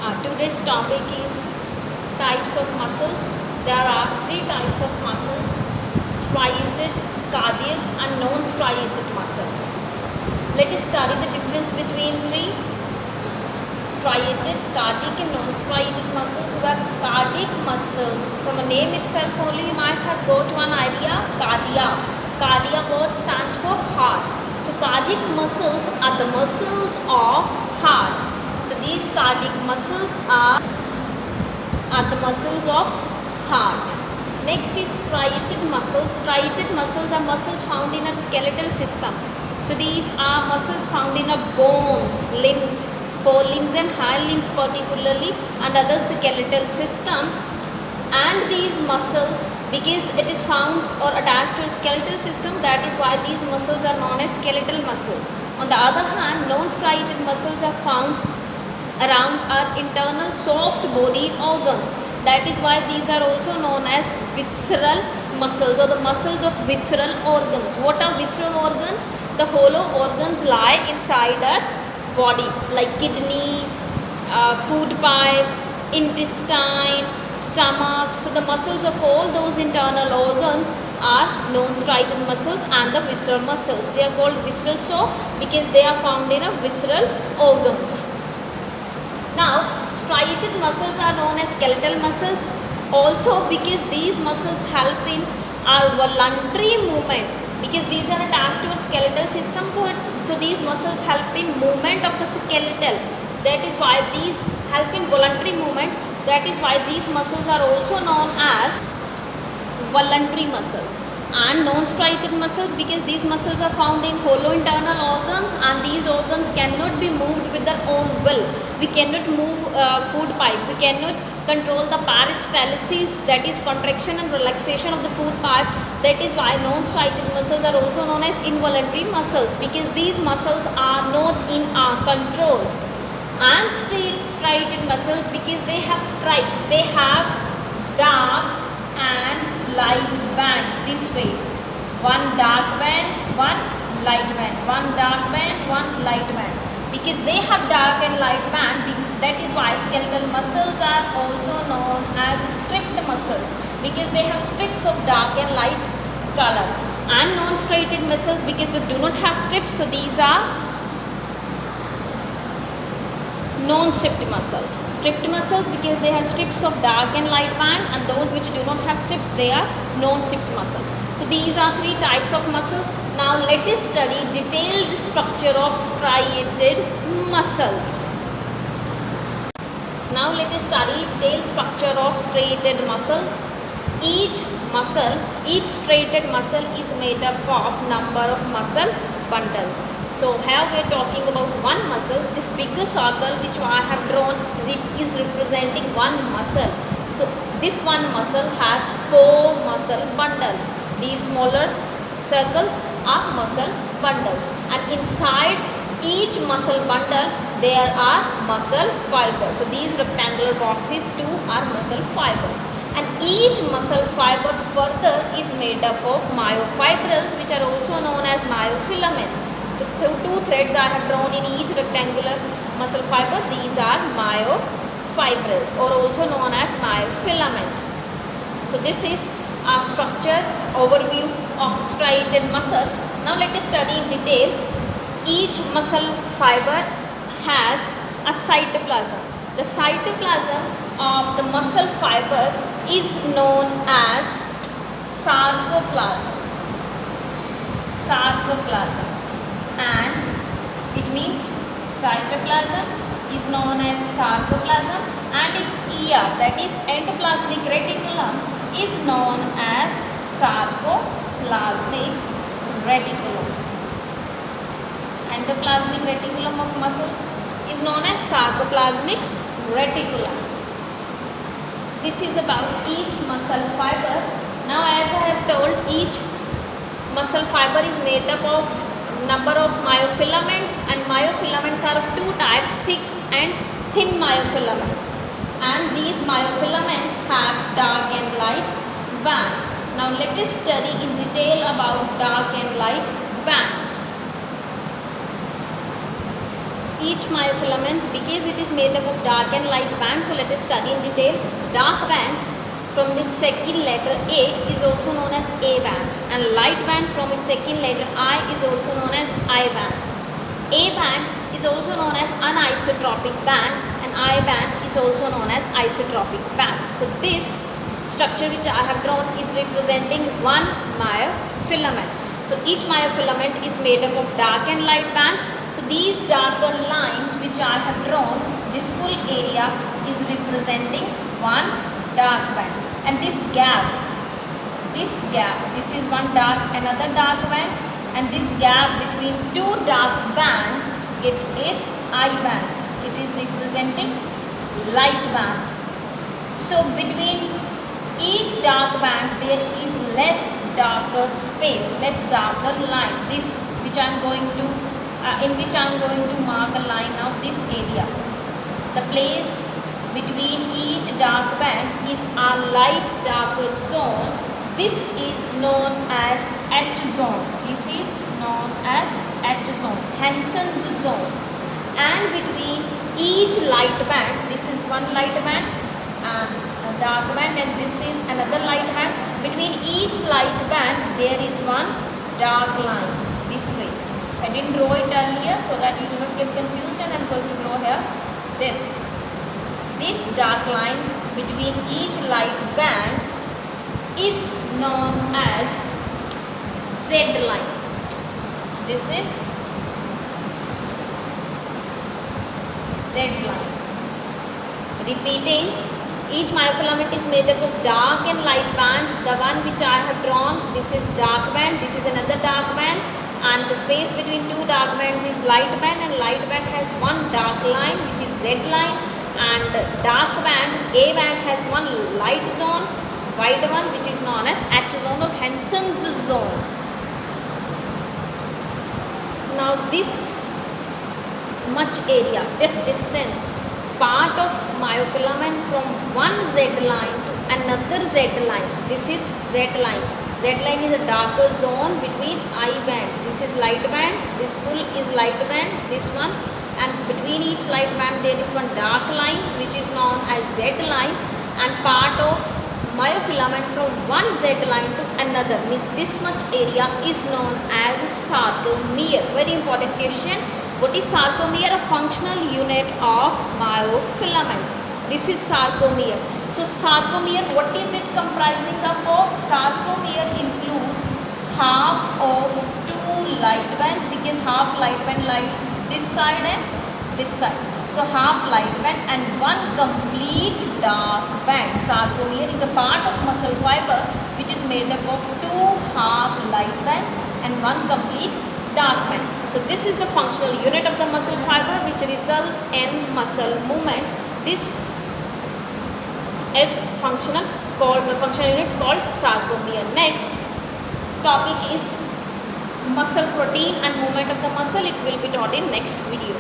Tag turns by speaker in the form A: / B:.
A: Today's topic is types of muscles. There are three types of muscles: striated, cardiac and non-striated muscles. Let us study the difference between three: striated, cardiac and non-striated muscles. Where cardiac muscles, from the name itself only you might have got one idea, cardia. Cardia word stands for heart. So cardiac muscles are the muscles of heart. So these cardiac muscles are the muscles of heart. Next is striated muscles. Striated muscles are muscles found in our skeletal system. So these are muscles found in our bones, limbs, forelimbs and hindlimbs particularly, and other skeletal system. And these muscles, because it is found or attached to a skeletal system, that is why these muscles are known as skeletal muscles. On the other hand, non-striated muscles are found around our internal soft body organs. That is why these are also known as visceral muscles, or the muscles of visceral organs. What are visceral organs? The hollow organs lie inside our body, like kidney, food pipe, intestine, stomach. So the muscles of all those internal organs are non-striated muscles and the visceral muscles. They are called visceral so because they are found in a visceral organs. Now, striated muscles are known as skeletal muscles also because these muscles help in our voluntary movement, because these are attached to our skeletal system. So these muscles help in movement of the skeletal. That is why these help in voluntary movement. That is why these muscles are also known as voluntary muscles. And non-striated muscles because these muscles are found in hollow internal organs, and these organs cannot be moved with their own will. We cannot move food pipe. We cannot control the peristalsis, that is contraction and relaxation of the food pipe. That is why non-striated muscles are also known as involuntary muscles, because these muscles are not in our control. And striated muscles because they have stripes. They have dark and light bands this way. One dark band, one light band. One dark band, one light band. Because they have dark and light band, that is why skeletal muscles are also known as stripped muscles, because they have strips of dark and light color. And non-striated muscles because they do not have strips, so these are non-stripped muscles. Stripped muscles because they have strips of dark and light band, and those which do not have strips, they are non-stripped muscles. So these are three types of muscles. Now let us study detailed structure of striated muscles. Now let us study detailed structure of striated muscles. Each striated muscle is made up of number of muscle bundles. So here we are talking about one muscle. This bigger circle which I have drawn is representing one muscle. So this one muscle has 4 muscle bundles. These smaller circles are muscle bundles, and inside each muscle bundle there are muscle fibers. So these rectangular boxes too are muscle fibers, and each muscle fiber further is made up of myofibrils, which are also known as myofilament. So through 2 threads I have drawn in each rectangular muscle fiber. These are myofibrils, or also known as myofilament. So this is a structure overview of the striated muscle. Now let us study in detail. Each muscle fiber has a cytoplasm. The cytoplasm of the muscle fiber is known as sarcoplasm. Sarcoplasm. And it means cytoplasm is known as sarcoplasm, and its ER, that is endoplasmic reticulum, is known as sarcoplasmic reticulum. Endoplasmic reticulum of muscles is known as sarcoplasmic reticulum. This is about each muscle fiber. Now as I have told, each muscle fiber is made up of number of myofilaments, and myofilaments are of 2 types, thick and thin myofilaments, and these myofilaments have dark and light bands. Now let us study in detail about dark and light bands. each myofilament, because it is made up of dark and light band. So let us study in detail. Dark band from its second letter A is also known as A band, and light band from its second letter I is also known as I band. A band is also known as anisotropic band, and I band is also known as isotropic band. So this structure which I have drawn is representing one myofilament. So each myofilament is made up of dark and light bands. So these darker lines which I have drawn, this full area is representing one dark band. And this gap, this is one dark, another dark band, and this gap between two dark bands, it is I band. It is representing light band. So between each dark band there is less darker space, less darker line. This which I am going to in which I am going to mark a line of this area. The place between each dark band is a light darker zone. This is known as H zone. This is known as H zone, Hansen's zone. And between each light band, this is one light band and a dark band, and this is another light band. Between each light band there is one dark line this way. I didn't draw it earlier so that you do not get confused, and I am going to draw here this dark line between each light band is known as Z line. This is Z line. Repeating, each myofilament is made up of dark and light bands. The one which I have drawn, this is dark band, this is another dark band, and the space between two dark bands is light band, and light band has one dark line which is Z line, and dark band, A band, has one light zone, white one, which is known as H zone or Hansen's zone. Now this much area, this distance, part of myofilament from one Z line to another Z line, this is Z line. Z line is a darker zone between I band. This is light band, this full is light band, this one, and between each light band there is one dark line which is known as Z line, and part of myofilament from one Z line to another, means this much area is known as sarcomere. Very important question. What is sarcomere? A functional unit of myofilament. This is sarcomere. So sarcomere, what is it comprising up of? Sarcomere includes half of two light bands, because half light band lies this side and this side. So half light band and one complete dark band. Sarcomere is a part of muscle fiber which is made up of two half light bands and one complete dark band. So this is the functional unit of the muscle fiber which results in muscle movement. This is functional unit called sarcomere. Next topic is muscle protein and movement of the muscle. It will be taught in next video.